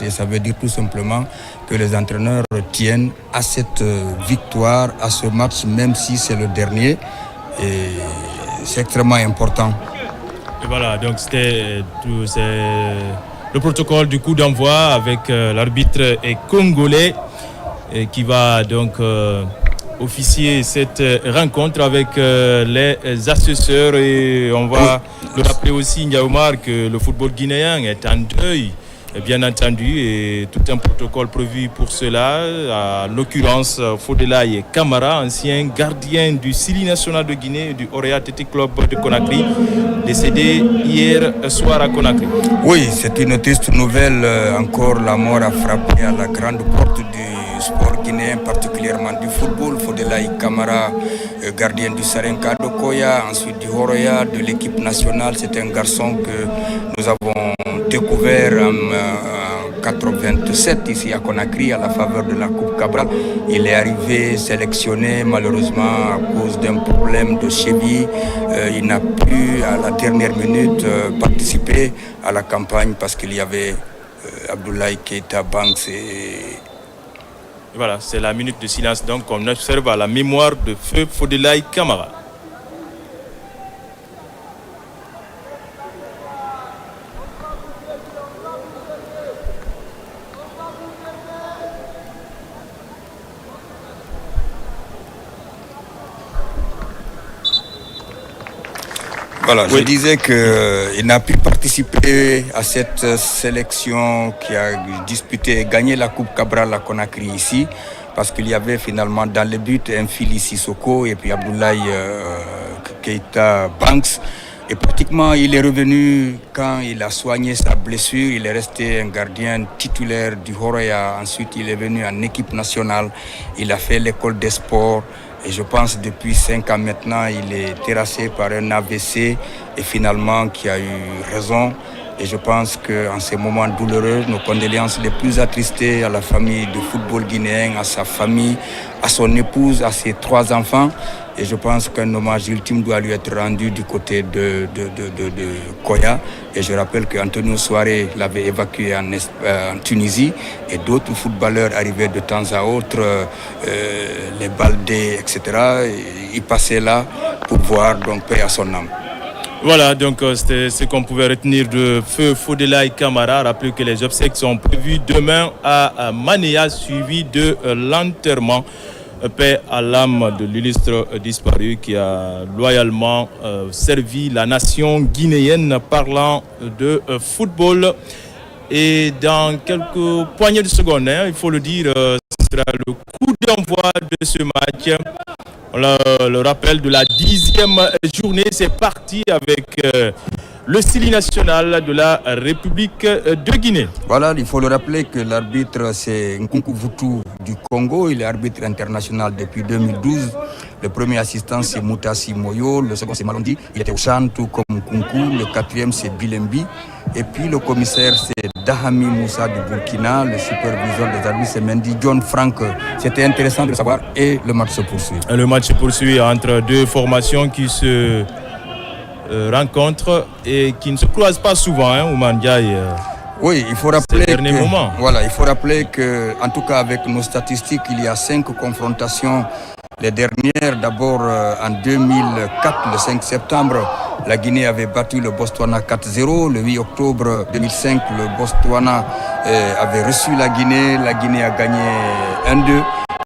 match. Et ça veut dire tout simplement que les entraîneurs tiennent à cette victoire, à ce match, même si c'est le dernier. Et c'est extrêmement important. Et voilà, donc c'est le protocole du coup d'envoi avec l'arbitre congolais qui va donc officier cette rencontre avec les assesseurs. Et on va le rappeler aussi, Ndiaoumar, que le football guinéen est en deuil, bien entendu, et tout un protocole prévu pour cela. À l'occurrence, Fodelaye Camara, ancien gardien du Sili National de Guinée et du Orea Athletic Club de Conakry, décédé hier soir à Conakry. Oui, c'est une triste nouvelle. Encore la mort a frappé à la grande porte du sport guinéen, particulièrement du football. Fodelaye Camara, gardien du Sarenka Dokoya, ensuite du Orea, de l'équipe nationale. C'est un garçon que nous avons découvert en 87 ici à Conakry à la faveur de la Coupe Cabral. Il est arrivé sélectionné, malheureusement à cause d'un problème de cheville. Il n'a pu à la dernière minute participer à la campagne parce qu'il y avait Abdoulaye Keita Banks et voilà, c'est la minute de silence donc qu'on observe à la mémoire de feu Fodelaye Camara. Voilà, je disais qu'il n'a pu participer à cette sélection qui a disputé et gagné la Coupe Cabral à Conakry ici, parce qu'il y avait finalement dans le but un Fili Sissoko et puis Abdoulaye Keita Banks. Et pratiquement, il est revenu quand il a soigné sa blessure. Il est resté un gardien titulaire du Horea. Ensuite, il est venu en équipe nationale. Il a fait l'école des sports. Et je pense depuis 5 ans maintenant, il est terrassé par un AVC et finalement qui a eu raison. Et je pense qu'en ces moments douloureux, nos condoléances les plus attristées à la famille du football guinéen, à sa famille, à son épouse, à ses 3 enfants. Et je pense qu'un hommage ultime doit lui être rendu du côté de Koya. Et je rappelle qu'Antonio Soare l'avait évacué en Tunisie et d'autres footballeurs arrivaient de temps à autre, les Baldé, etc. Ils passaient là pour voir, donc paix à son âme. Voilà, donc c'était ce qu'on pouvait retenir de feu Fodelaye Camara. Rappelez que les obsèques sont prévues demain à Manéa, suivi de l'enterrement. Paix à l'âme de l'illustre disparu qui a loyalement servi la nation guinéenne parlant de football. Et dans quelques poignées de secondes, il faut le dire, ce sera le coup d'envoi de ce match. Le rappel de la 10e journée, c'est parti avec le Sili national de la République de Guinée. Voilà, il faut le rappeler que l'arbitre c'est Nkunku Vutu du Congo. Il est arbitre international depuis 2012. Le premier assistant c'est Moutassi Moyo, le second c'est Malondi. Il était au Chan tout comme Nkunku. Le 4e c'est Bilembi. Et puis le commissaire c'est Dahami Moussa du Burkina. Le superviseur des arbitres c'est Mendy John Frank. C'était intéressant de le savoir et le match se poursuit. Le match se poursuit entre deux formations qui se rencontrent et qui ne se croisent pas souvent, Oumar Ndiaye. Oui, il faut rappeler il faut rappeler que, en tout cas avec nos statistiques, il y a 5 confrontations. Les dernières, d'abord en 2004, le 5 septembre, la Guinée avait battu le Botswana 4-0. Le 8 octobre 2005, le Botswana avait reçu la Guinée a gagné 1-2.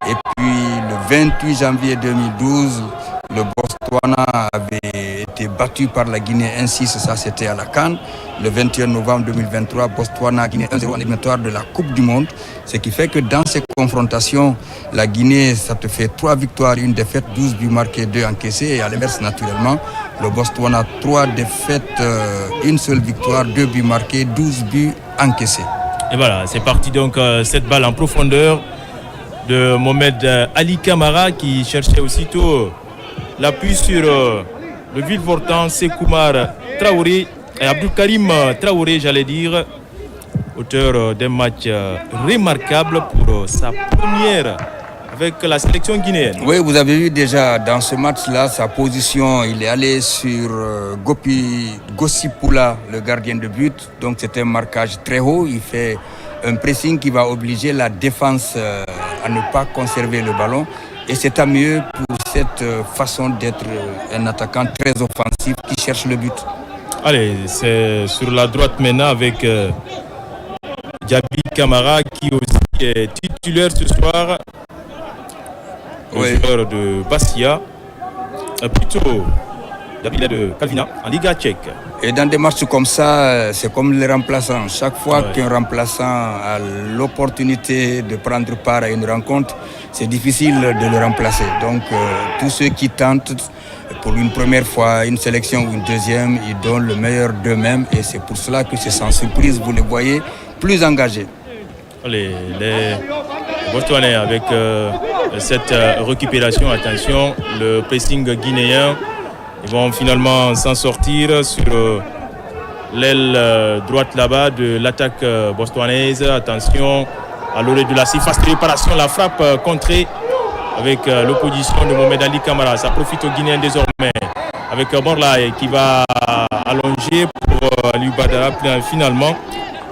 Et puis le 28 janvier 2012, le Botswana avait été battu par la Guinée 1-6, ça c'était à la CAN. Le 21 novembre 2023, Botswana, Guinée 1-0 en éliminatoire de la Coupe du Monde. Ce qui fait que dans ces confrontations, la Guinée, ça te fait 3 victoires, 1 défaite, 12 buts marqués, 2 encaissés. Et à l'inverse, naturellement, le Botswana, 3 défaites, 1 seule victoire, 2 buts marqués, 12 buts encaissés. Et voilà, c'est parti donc cette balle en profondeur de Mohamed Ali Camara qui cherchait aussitôt l'appui sur le vice-vortant Sekoumar Traoré et Abdou Karim Traoré, j'allais dire, auteur d'un match remarquable pour sa première avec la sélection guinéenne. Oui, vous avez vu déjà dans ce match-là sa position. Il est allé sur Gossipula, le gardien de but. Donc c'était un marquage très haut. Il fait un pressing qui va obliger la défense à ne pas conserver le ballon. Et c'est tant mieux pour cette façon d'être un attaquant très offensif qui cherche le but. Allez, c'est sur la droite maintenant avec Djaby Camara qui aussi est titulaire ce soir. Le joueur de Bastia. Plutôt Djaby de Calvina en Liga tchèque. Et dans des matchs comme ça, c'est comme les remplaçants. Chaque fois qu'un remplaçant a l'opportunité de prendre part à une rencontre, c'est difficile de le remplacer. Donc tous ceux qui tentent pour une première fois une sélection ou une deuxième, ils donnent le meilleur d'eux-mêmes et c'est pour cela que c'est sans surprise, vous les voyez plus engagés. Les Botswanais avec cette récupération, attention, le pressing guinéen, ils vont finalement s'en sortir sur l'aile droite là-bas de l'attaque botswanaise. Attention à l'oreille de la surface de réparation, la frappe contrée avec l'opposition de Mohamed Ali Camara. Ça profite aux Guinéens désormais avec Morlaï qui va allonger pour Ali Badara finalement.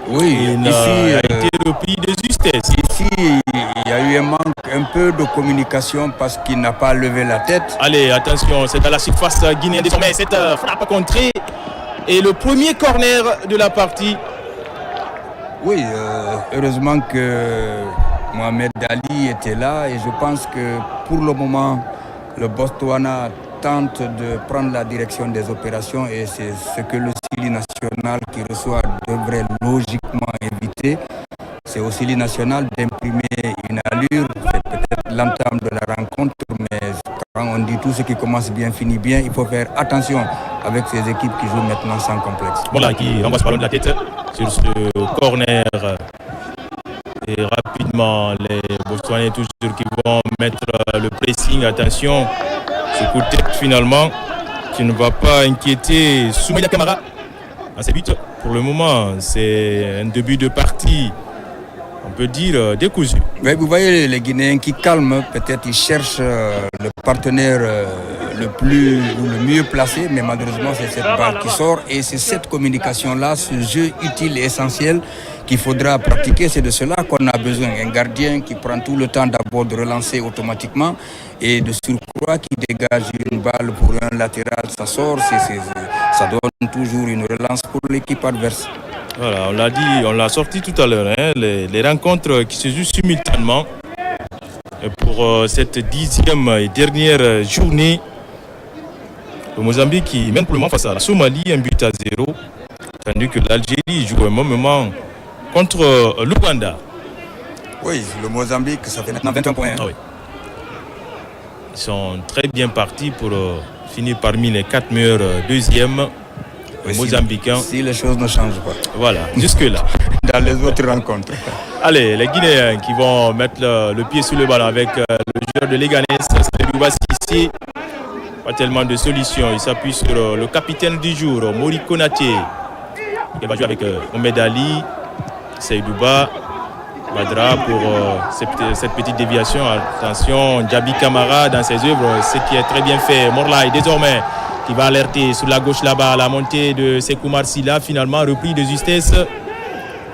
Oui, il ici a été repris de justesse. Ici, il y a eu un manque un peu de communication parce qu'il n'a pas levé la tête. Allez, attention, c'est dans la surface guinéenne désormais. Cette frappe contrée et le premier corner de la partie. Oui, heureusement que Mohamed Ali était là et je pense que pour le moment, le Botswana tente de prendre la direction des opérations et c'est ce que le Sili national qui reçoit devrait logiquement éviter. C'est au Sili national d'imprimer une allure, c'est peut-être l'entame de la rencontre, mais quand on dit tout ce qui commence bien finit bien, il faut faire attention avec ces équipes qui jouent maintenant sans complexe. Voilà, qui renvoie ce ballon de la tête sur ce corner. Et rapidement, les Botswanais toujours qui vont mettre le pressing. Attention, ce coup de tête finalement qui ne va pas inquiéter Soumaïla Camara à ses buts. Pour le moment, c'est un début de partie, on peut dire, décousu. Mais vous voyez les Guinéens qui calment, peut-être ils cherchent le partenaire le mieux placé, mais malheureusement c'est cette balle qui sort et c'est cette communication-là, ce jeu utile et essentiel qu'il faudra pratiquer. C'est de cela qu'on a besoin. Un gardien qui prend tout le temps d'abord de relancer automatiquement et de surcroît qui dégage une balle pour un latéral, ça sort, ça donne toujours une relance pour l'équipe adverse. Voilà, on l'a dit, on l'a sorti tout à l'heure, hein, les rencontres qui se jouent simultanément pour cette 10e et dernière journée. Le Mozambique qui mène pour le moment face à la Somalie, 1-0, tandis que l'Algérie joue un moment contre l'Ouganda. Oui, le Mozambique, ça fait maintenant 21 points. Ah oui. Ils sont très bien partis pour finir parmi les 4 meilleurs deuxièmes mozambicains. Si les choses ne changent pas. Voilà, jusque-là. Dans les autres rencontres. Allez, les Guinéens qui vont mettre le pied sur le ballon avec le joueur de Leganés, c'est Louba Sissi. Pas tellement de solutions. Il s'appuie sur le capitaine du jour, Mori Konaté. Il va jouer avec Mohamed Ali, Seydouba, Badra pour cette petite déviation. Attention, Djaby Camara dans ses œuvres, ce qui est très bien fait. Morlaï désormais qui va alerter sur la gauche là-bas, la montée de Sekou Marsila, finalement repris de justesse.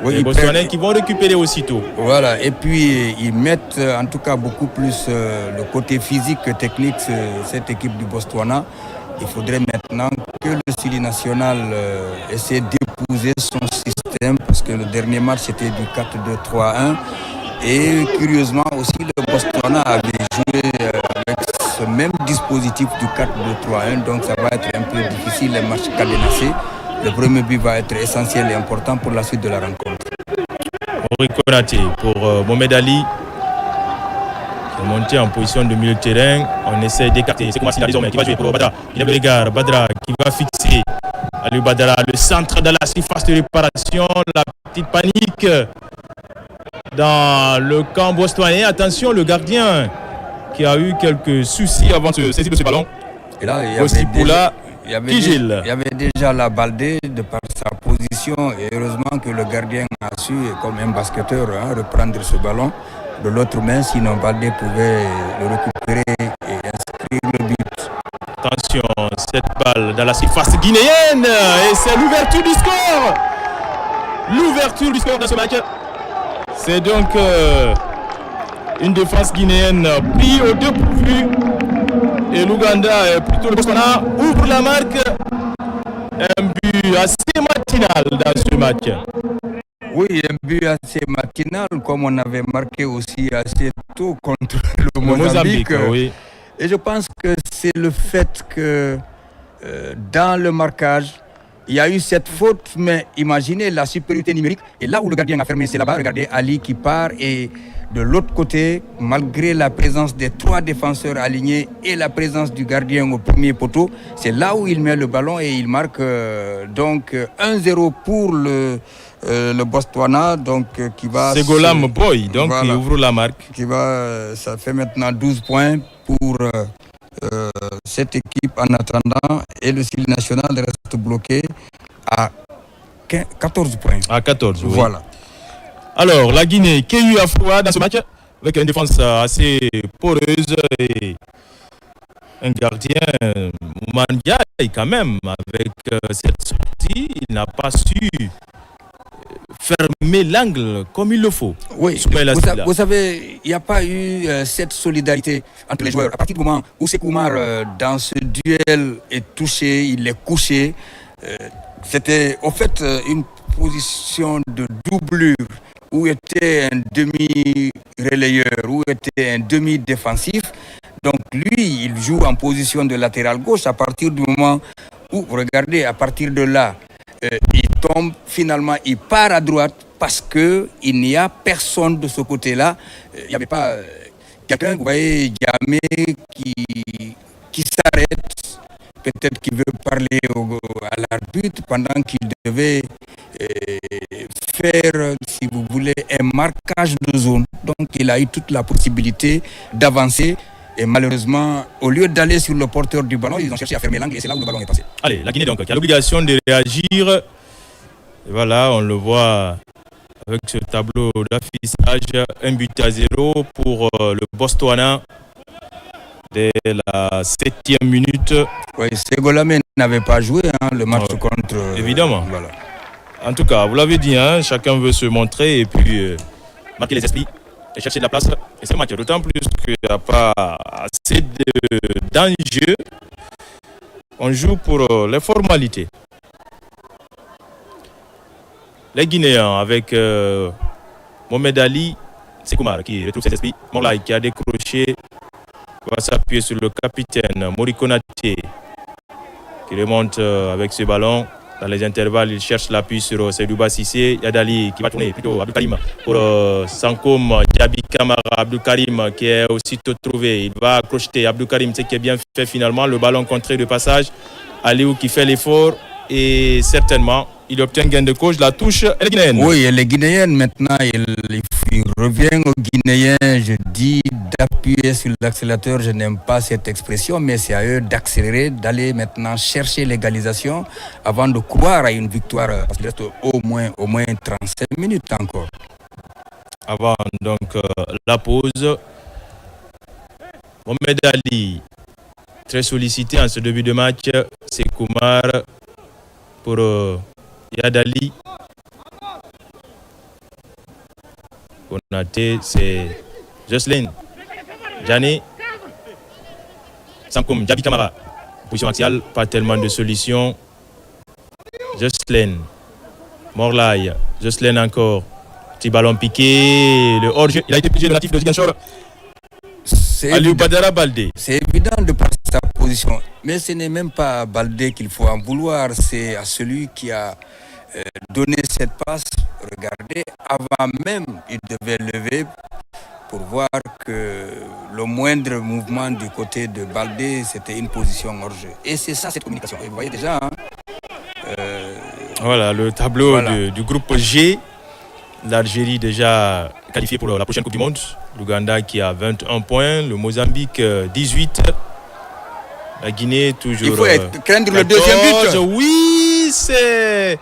Oui, les Botswanais qui vont récupérer aussitôt. Voilà, et puis ils mettent en tout cas beaucoup plus le côté physique que technique, cette équipe du Botswana. Il faudrait maintenant que le Sili national essaie d'épouser son système parce que le dernier match c'était du 4-2-3-1 et curieusement aussi le Botswana avait joué avec ce même dispositif du 4-2-3-1, donc ça va être un peu difficile les matchs cadenassés. Le premier but va être essentiel et important pour la suite de la rencontre. Mori Konaté pour Mohamed Ali. Qui est monté en position de milieu de terrain. On essaie d'écarter. C'est Marsila désormais qui va jouer pour Badra. Il a le regard. Badra qui va fixer Ali Badara. Le centre de la surface de réparation. La petite panique dans le camp botswanais. Attention, le gardien qui a eu quelques soucis avant de se saisir de ce ballon. Et là, il y avait déjà la Baldé de par sa position et heureusement que le gardien a su, comme un basketteur, reprendre ce ballon de l'autre main, sinon Baldé pouvait le récupérer et inscrire le but. Attention, cette balle dans la surface guinéenne et c'est l'ouverture du score. L'ouverture du score de ce match. C'est donc une défense guinéenne prise au dépourvu. Et l'Ouganda, plutôt le Botswana, ouvre la marque. Un but assez matinal dans ce match. Oui, un but assez matinal, comme on avait marqué aussi assez tôt contre le Mozambique. Oui. Et je pense que c'est le fait que dans le marquage, il y a eu cette faute, mais imaginez la supériorité numérique. Et là où le gardien a fermé, c'est là-bas. Regardez Ali qui part et de l'autre côté, malgré la présence des 3 défenseurs alignés et la présence du gardien au premier poteau, c'est là où il met le ballon et il marque donc 1-0 pour le Botswana, donc qui va. C'est Golam Boy, donc voilà, qui ouvre la marque. Ça fait maintenant 12 points pour cette équipe en attendant, et le style national reste bloqué à 14 points. À 14, oui. Voilà. Alors, la Guinée, Keyu Afroa dans ce match, avec une défense assez poreuse et un gardien, Mandiaï quand même, avec cette sortie, il n'a pas su fermer l'angle comme il le faut. Oui, vous savez, il n'y a pas eu cette solidarité entre les joueurs. À partir du moment où Sekoumar, dans ce duel, est touché, il est couché, c'était au fait une position de doublure où était un demi-relayeur, où était un demi-défensif. Donc lui, il joue en position de latéral gauche à partir du moment où, regardez, à partir de là, il tombe, finalement, il part à droite parce qu'il n'y a personne de ce côté-là. Il n'y avait pas quelqu'un, vous voyez, Yamé qui s'arrête, peut-être qu'il veut parler à l'arbitre pendant qu'il devait faire, si vous voulez, un marquage de zone. Donc il a eu toute la possibilité d'avancer. Et malheureusement, au lieu d'aller sur le porteur du ballon, ils ont cherché à fermer l'angle et c'est là où le ballon est passé. Allez, la Guinée donc, qui a l'obligation de réagir. Et voilà, on le voit avec ce tableau d'affichage. 1-0 pour le Botswana dès la 7e minute. Oui, Ségolame n'avait pas joué le match contre... évidemment. Voilà. En tout cas, vous l'avez dit, chacun veut se montrer et puis marquer les esprits et chercher de la place. Et ce match, d'autant plus qu'il n'y a pas assez d'enjeux. On joue pour les formalités. Les Guinéens avec Mohamed Ali, Sekoumar qui retrouve ses esprits. Morlaï qui a décroché, va s'appuyer sur le capitaine Mori Konaté qui remonte avec ce ballon. Dans les intervalles, il cherche l'appui sur Seydouba Sissé. Yadali qui va tourner plutôt Abdou Karim pour Sankoum, Diaby Kamara, Abdou Karim qui est aussitôt trouvé. Il va crocheter Abdou Karim, ce qui est bien fait finalement. Le ballon contré de passage. Aliou qui fait l'effort et certainement il obtient gain de cause. La touche, elle est guinéenne. Oui, elle est guinéenne maintenant. Il revient aux Guinéens, je dis, d'appuyer sur l'accélérateur. Je n'aime pas cette expression, mais c'est à eux d'accélérer, d'aller maintenant chercher l'égalisation avant de croire à une victoire. Parce qu'il reste au moins 35 minutes encore. Avant donc la pause, Mohamed Ali, très sollicité en ce début de match. Sekoumar pour Yadali. Konaté, c'est Jocelyn. Jani. Sankoum, Diaby Kamara. Position axiale, pas tellement de solutions. Jocelyn. Morlaï. Jocelyn encore. Petit ballon piqué. Le hors-jeu. Il a été piégé de natif de Ziguinchor. Aliou Badara Baldé. C'est évident de passer sa position. Mais ce n'est même pas à Baldé qu'il faut en vouloir. C'est à celui qui a donné cette passe. Regardez, avant même, il devait lever pour voir que le moindre mouvement du côté de Baldé, c'était une position hors jeu. Et c'est ça, cette communication. Et vous voyez déjà... voilà, le tableau du groupe G. L'Algérie déjà qualifiée pour la prochaine Coupe du Monde. L'Ouganda qui a 21 points. Le Mozambique 18. La Guinée toujours... Il faut craindre le deuxième but. Oui, c'est...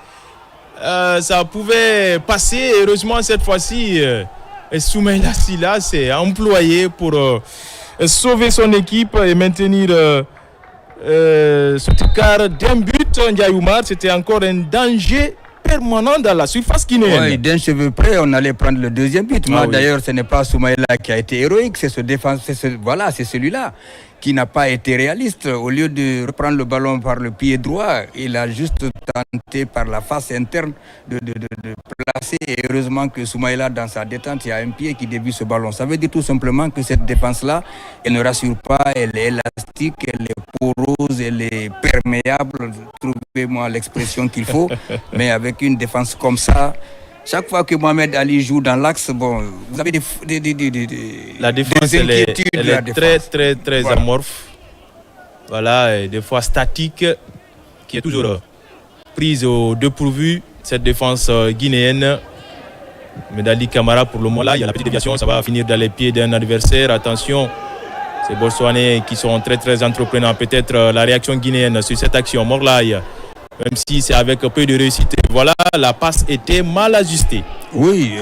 ça pouvait passer. Heureusement, cette fois-ci, Soumaïla Silla s'est employé pour sauver son équipe et maintenir ce écart d'un but. Ndiaye Oumar, c'était encore un danger permanent dans la surface guinéenne. Oui, d'un cheveu près, on allait prendre le deuxième but. Moi, d'ailleurs, ce n'est pas Soumaïla qui a été héroïque, c'est c'est celui-là qui n'a pas été réaliste. Au lieu de reprendre le ballon par le pied droit, il a juste tenté par la face interne de placer. Et heureusement que Soumaïla, dans sa détente, il y a un pied qui dévie ce ballon. Ça veut dire tout simplement que cette défense-là, elle ne rassure pas, elle est élastique, elle est poreuse, elle est perméable. Trouvez-moi l'expression qu'il faut. Mais avec une défense comme ça, chaque fois que Mohamed Ali joue dans l'axe, bon, vous avez la défense, elle est très voilà. Amorphe. Voilà, et des fois statique, qui est toujours prise au dépourvu, cette défense guinéenne. Mais Dali Camara, pour le moment, là, il y a la petite déviation, ça va finir dans les pieds d'un adversaire. Attention, ces Botswanais qui sont très entreprenants. Peut-être la réaction guinéenne sur cette action. Morlaï, même si c'est avec peu de réussite. Voilà, la passe était mal ajustée. Oui,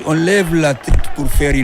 on lève la tête pour faire une